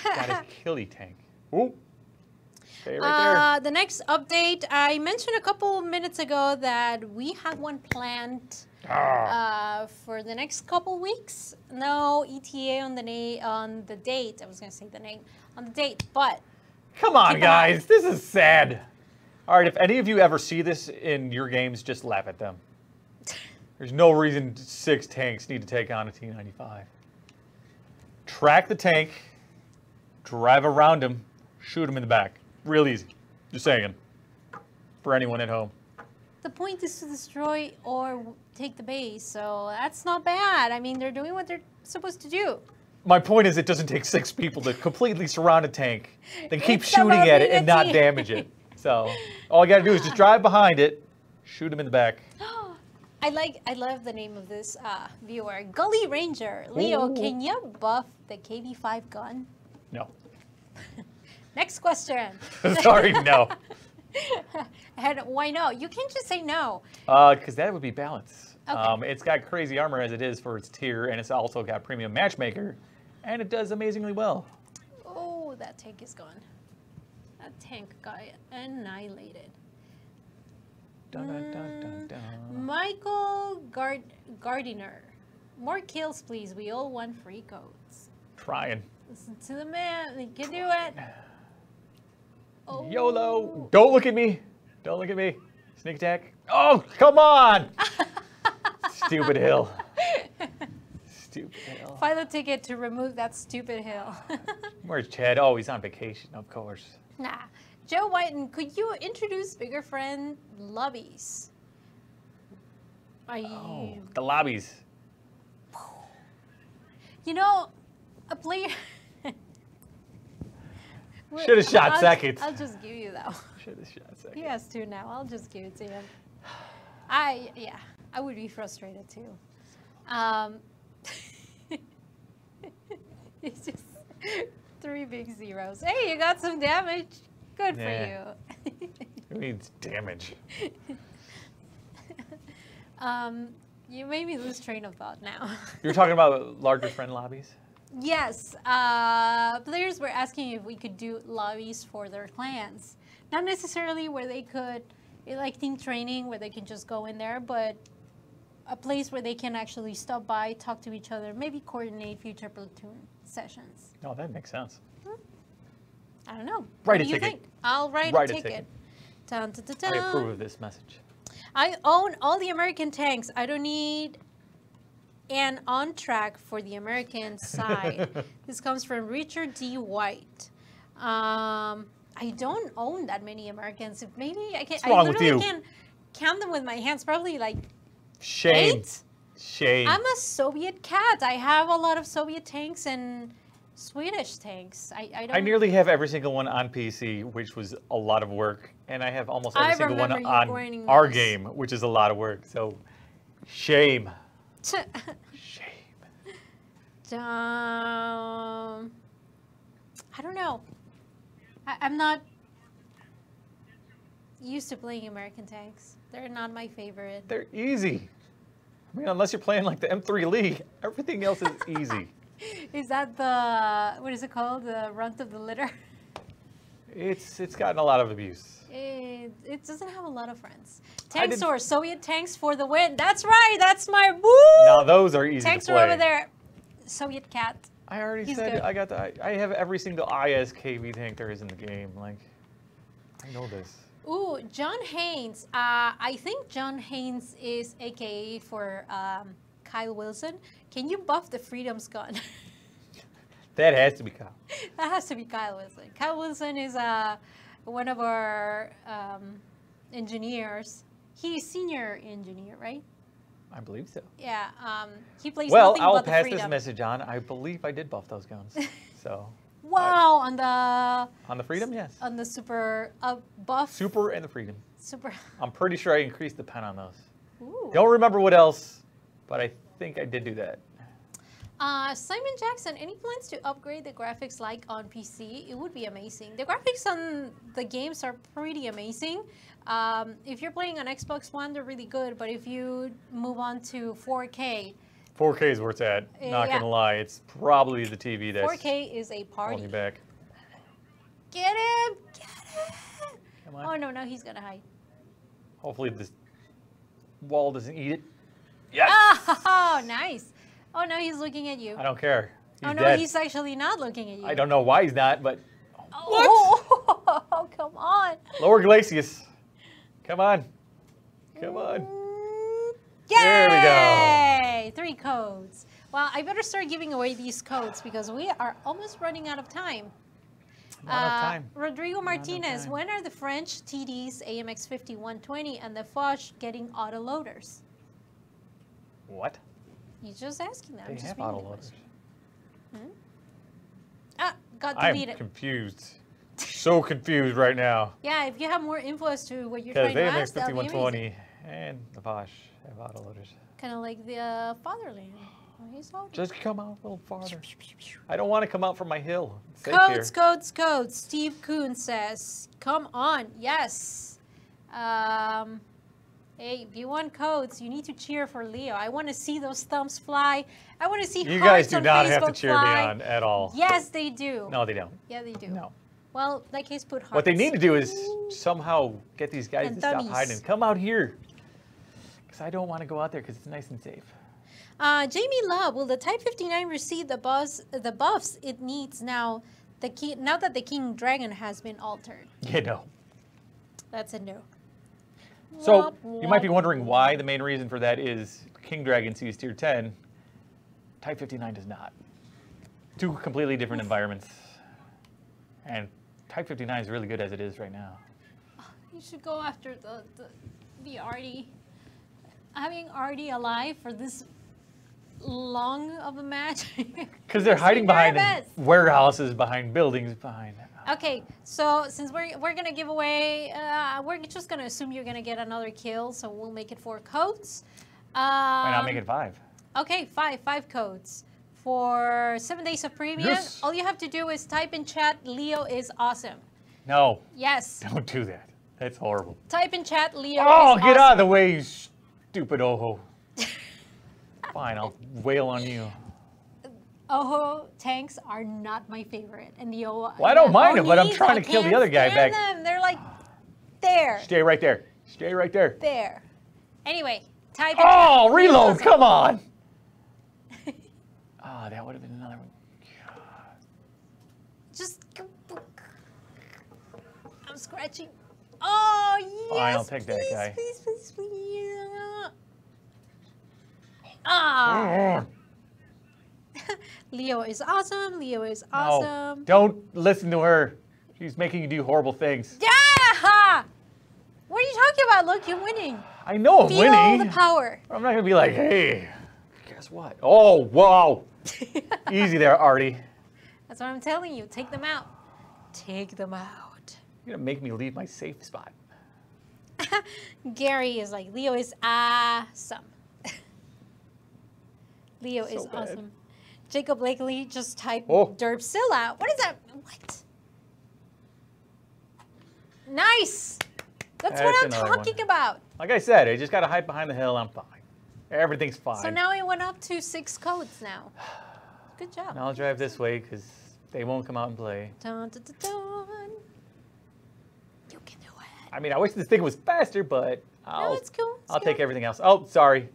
got a killy tank. Ooh. Okay, right there. The next update, I mentioned a couple minutes ago that we have one planned for the next couple weeks. No ETA on the date. I was going to say the name on the date, but come on, guys. This is sad. All right, if any of you ever see this in your games, just laugh at them. There's no reason 6 tanks need to take on a T-95. Track the tank, drive around him, shoot him in the back. Real easy. Just saying. For anyone at home. The point is to destroy or take the base, so that's not bad. I mean, they're doing what they're supposed to do. My point is it doesn't take 6 people to completely surround a tank, then keep shooting at it and not damage it. So all you gotta do is just drive behind it, shoot him in the back. I love the name of this viewer. Gully Ranger. Leo, can you buff the KB5 gun? No. Next question. Sorry, no. And why no? You can't just say no. Because that would be balance. Okay. It's got crazy armor as it is for its tier, and it's also got premium matchmaker, and it does amazingly well. Oh, that tank is gone. That tank got annihilated. Dun, dun, dun, dun, dun. Michael Gardiner. More kills, please. We all want free codes. Trying. Listen to the man. He can do it. Oh. YOLO. Don't look at me. Don't look at me. Sneak attack. Oh, come on. Stupid hill. Stupid hill. Find a ticket to remove that stupid hill. Where's Chad? Oh, he's on vacation, of course. Nah. Joe Whiten, could you introduce bigger friend lobbies? Oh, the lobbies. You know, a player... Should have shot seconds. I'll just give you that one. Should have shot seconds. He has 2 now. I'll just give it to him. Yeah, I would be frustrated too. It's just 3 big zeros. Hey, you got some damage. Good for you. It means damage. You made me lose train of thought now. You're talking about larger friend lobbies? Yes. Players were asking if we could do lobbies for their clans. Not necessarily where they could, like team training, where they can just go in there, but a place where they can actually stop by, talk to each other, maybe coordinate future platoon sessions. Oh, that makes sense. I don't know. Write what a do you ticket. think? I'll write a ticket. Dun, dun, dun, dun. I approve of this message. I own all the American tanks. I don't need an on track for the American side. This comes from Richard D. White. I don't own that many Americans. If maybe I can. What's wrong I with literally you? can count them with my hands. Probably like Shame. 8. Shame. I'm a Soviet cat. I have a lot of Soviet tanks and Swedish tanks. I don't. I nearly have every single one on PC, which was a lot of work, and I have almost every single one remember you grinding on our those. game, which is a lot of work. So, shame. Shame. I don't know. I'm not used to playing American tanks. They're not my favorite. They're easy. I mean, unless you're playing like the M3 League, everything else is easy. Is that the, what is it called? The runt of the litter? It's gotten a lot of abuse. It doesn't have a lot of friends. I Tank did- Source, Soviet tanks for the win. That's right. That's my woo. Now those are easy Tanks to are play. over there. Soviet cat. I already He's said good. I got the. I have every single ISKV tank there is in the game. Like, I know this. Ooh, John Haynes. I think John Haynes is AKA for Kyle Wilson. Can you buff the Freedom's gun? That has to be Kyle. That has to be Kyle Wilson. Kyle Wilson is one of our engineers. He's senior engineer, right? I believe so. Yeah. He plays Well, nothing I'll but the pass Freedom. this message on. I believe I did buff those guns. So. Wow, on the On the Freedom, yes. on the super buff. Super and the Freedom. Super. I'm pretty sure I increased the pen on those. Ooh. Don't remember what else, but I think I did do that. Simon Jackson, any plans to upgrade the graphics like on PC? It would be amazing. The graphics on the games are pretty amazing. If you're playing on Xbox One, they're really good, but if you move on to 4K, 4K is where it's at. Not Yeah. gonna lie, it's probably the TV that's 4K is a holding party. you back. Get him! Get him! Come on. Oh no, no, he's gonna hide. Hopefully this wall doesn't eat it. Yes! Oh, nice. Oh no, he's looking at you. I don't care. He's Oh no, dead. he's actually not looking at you. I don't know why he's not, but Oh, come on. Lower Glacius. Come on. Come on. Yay! There we go. 3 codes. Well, I better start giving away these codes because we are almost running out of time. Not enough time. Rodrigo Martinez, time. when are the French TDs AMX 5120 and the Foch getting auto loaders? What? You're just asking that. I'm They just have reading auto the loaders. question. Got I'm deleted. confused. So confused right now. Yeah, if you have more info as to what you're Because trying to they have ask, that'd be amazing. 5120 and the Bosch have auto loaders. Kind of like the Fatherland. Oh, he's all Just come out a little farther. I don't want to come out from my hill. It's safe Codes, here. codes, codes. Steve Kuhn says, come on, yes. Hey, if you want codes, you need to cheer for Leo. I want to see those thumbs fly. I want to see You hearts guys do on not have to Facebook cheer me fly. on at all. Yes, they do. No, they don't. Yeah, they do. No. Well, in that case, put hearts. What they need to do is somehow get these guys And to stop thummies. hiding. Come out here. Because I don't want to go out there because it's nice and safe. Jamie Love, will the Type 59 receive the buffs it needs now? Now that the King Dragon has been altered. You know. That's a no. So Womp, you might be womp. wondering why the main reason for that is King Dragon sees tier 10. Type 59 does not. Two completely different environments. And Type 59 is really good as it is right now. You should go after the Artie. Having Artie alive for this long of a match. Because they're makes me hiding behind nervous. warehouses, behind buildings, behind... Okay, so since we're gonna give away, we're just gonna assume you're gonna get another kill, so we'll make it 4 codes. Why not make it 5? Okay, 5 codes for 7 days of premium. Yes. All you have to do is type in chat, Leo is awesome. No, Yes, don't do that. That's horrible. type in chat, Leo Oh, is get awesome. out of the way, you stupid Oho. Fine, I'll wail on you. Oho tanks are not my favorite, and the Well, I don't mind them, but I'm Onis, trying I to kill the can't other guy stand back. them. They're like there, Stay right there. Stay right there. there. Anyway, type in Oh, chat, reload, Leo is come on. Ah, that would have been another one. Just, I'm scratching. Oh, yes, Fine, I'll take that please, guy. Please, please, please. Ah. Leo is awesome. Leo is No, awesome. don't listen to her. She's making you do horrible things. Yeah! What are you talking about? Look, you're winning. I know I'm Feel winning. the power. I'm not going to be like, hey, guess what? Oh, wow. Easy there, Artie. That's what I'm telling you. Take them out. Take them out. You're gonna make me leave my safe spot. Gary is like, Leo is awesome. Leo So is bad. awesome. Jacob Blakely just typed Oh. Derpzilla. What is that? What? Nice. That's what I'm another talking one. about. Like I said, I just gotta hide behind the hill. I'm fine. Everything's fine. So now it went up to 6 codes now. Good job. Now I'll drive this way because they won't come out and play. Dun, dun, dun, dun. You can do it. I mean, I wish this thing was faster, but No, it's cool. It's I'll cool. take everything else. Oh, sorry.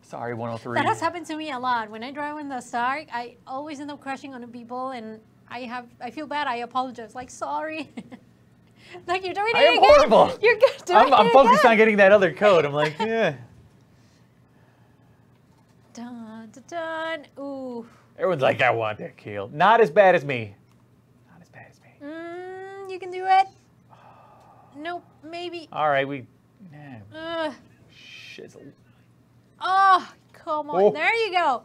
Sorry, 103. That has happened to me a lot. When I drive in the Star, I always end up crashing on the people, and I feel bad. I apologize. Like, sorry. Like, you're doing it I am again. horrible. You're doing I'm it focused again. on getting that other code. I'm like, yeah. Dun, dun, dun. Ooh. Everyone's like, I want that kill. Not as bad as me. Not as bad as me. You can do it. Nope, maybe. All right, yeah, Ugh. shizzle. Oh, come on. Oh. There you go.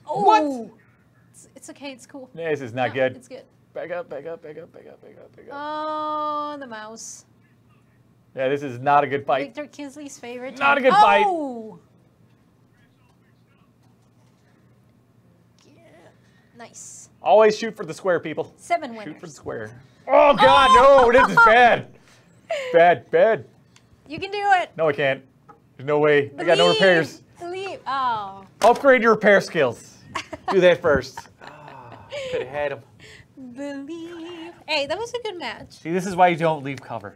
Oh. What? It's okay. It's cool. This is not No, good. It's good. Back up, back up, back up, back up, back up, back up. Oh, the mouse. Yeah, this is not a good fight. Victor Kinsley's favorite. Not a tank. good fight. Oh. Yeah. Nice. Always shoot for the square, people. 7 Shoot for the winners. square. Oh, God, no. This is bad. Bad, bad. You can do it. No, I can't. There's no way. I got no Believe. repairs. Believe. Oh. Upgrade your repair skills. Do that first. Could have had him. Believe. Hey, that was a good match. See, this is why you don't leave cover.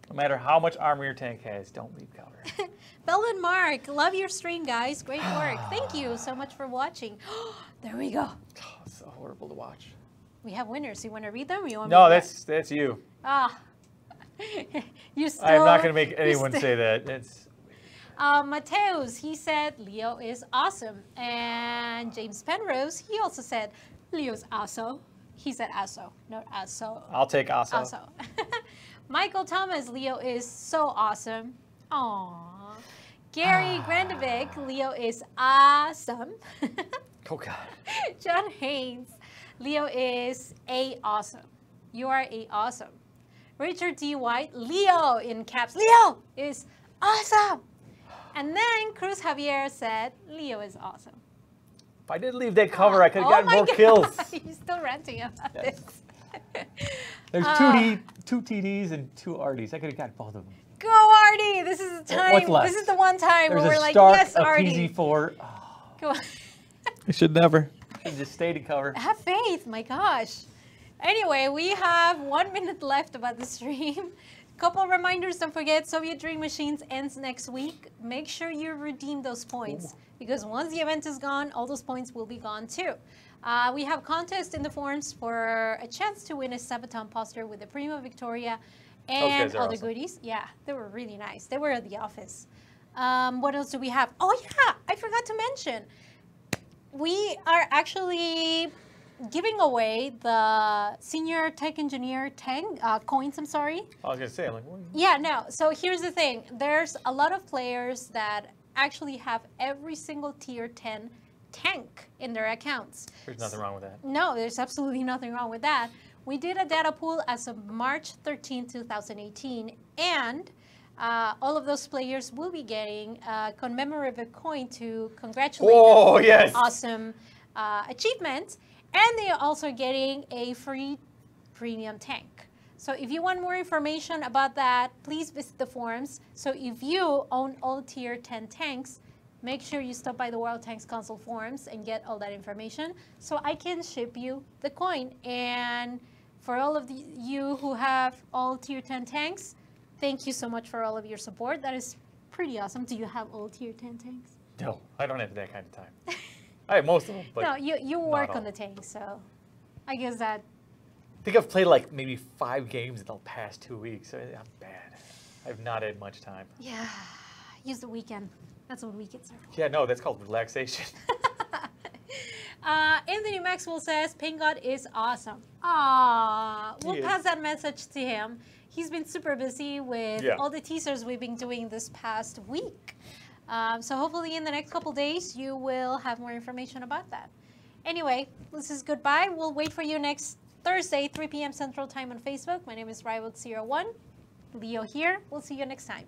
No matter how much armor your tank has, don't leave cover. Bell and Mark, love your stream, guys. Great work. Thank you so much for watching. There we go. Oh, it's so horrible to watch. We have winners. You want to read them? Or you want No, me to that's you. Ah. You still. I am not going to make you anyone still- say that. It's Mateus, he said Leo is awesome. And James Penrose, he also said Leo's aso. He said aso, not aso. I'll take Asa. Aso. Michael Thomas, Leo is so awesome. Aww. Gary Grandevic, Leo is awesome. Oh God. John Haynes, Leo is a awesome. You are a awesome. Richard D. White, Leo in caps. Leo is awesome. And then Cruz Javier said, Leo is awesome. If I didn't leave that cover, I could have Oh gotten my more God. kills. He's still ranting about Yes. this. There's two TDs and 2 RDs. I could have got both of them. Go, Artie. This is the time. What's left? This is the one time There's where a we're like, Stark, yes, a Artie. PZ4. Come on. I should never. Should just stayed in cover. Have faith. My gosh. Anyway, we have 1 minute left about the stream. Couple reminders, don't forget, Soviet Dream Machines ends next week. Make sure you redeem those points because once the event is gone, all those points will be gone too. We have contests in the forums for a chance to win a Sabaton poster with the Prima Victoria and guys are other awesome. goodies. Yeah, they were really nice. They were at the office. What else do we have? Oh yeah, I forgot to mention. We are actually giving away the Senior Tech Engineer coins, I'm sorry. I was going to say, I'm like, what? Yeah, no. So here's the thing. There's a lot of players that actually have every single tier 10 tank in their accounts. There's nothing wrong with that. No, there's absolutely nothing wrong with that. We did a data pool as of March 13, 2018, and all of those players will be getting a commemorative coin to congratulate Oh, them for yes. awesome achievement. And they are also getting a free premium tank. So if you want more information about that, please visit the forums. So if you own all tier 10 tanks, make sure you stop by the World Tanks Console forums and get all that information so I can ship you the coin. And for all of you who have all tier 10 tanks, thank you so much for all of your support. That is pretty awesome. Do you have all tier 10 tanks? No, I don't have that kind of time. I have most of them, but No, you work all. on the tank, so I guess that. I think I've played like maybe 5 games in the past 2 weeks. So I'm bad. I've not had much time. Yeah, use the weekend. That's what weekends are for. Yeah, no, that's called relaxation. Anthony Maxwell says, Paint God is awesome. Aww. We'll He is. pass that message to him. He's been super busy with Yeah. all the teasers we've been doing this past week. So hopefully in the next couple days, you will have more information about that. Anyway, this is goodbye. We'll wait for you next Thursday, 3 p.m. Central Time on Facebook. My name is Rival01. Leo here. We'll see you next time.